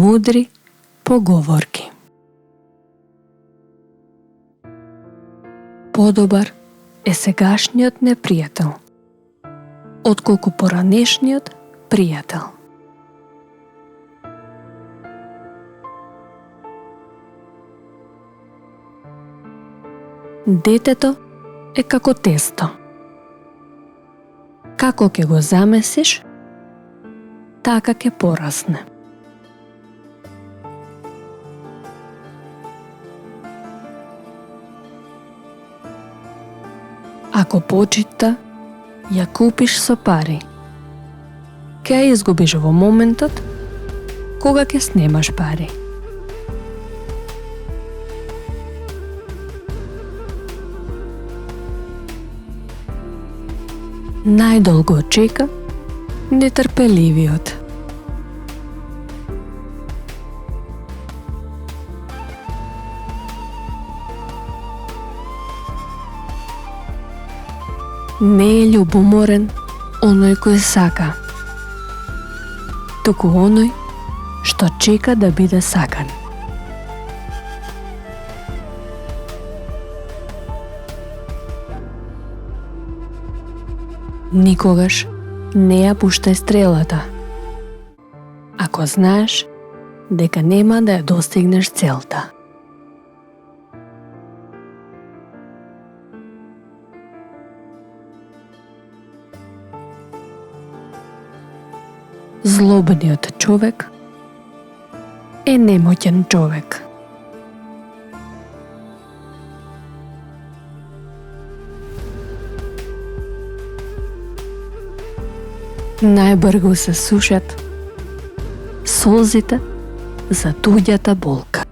Мудри поговорки. Подобар е сегашниот непријател, отколку поранешниот пријател. Детето е како тесто. Како ќе го замесиш, така ќе порасне. Ако почита ја купиш со пари, ќе ја изгубиш во моментот кога ќе снемаш пари. Најдолго чека нетрпеливиот. Не е љубоморен оној кој сака, туку оној што чека да биде сакан. Никогаш не ја пуштај стрелата, ако знаеш дека нема да ја достигнеш целта. Злобниот човек е немоќен човек. Најбрго се сушат солзите за туѓата болка.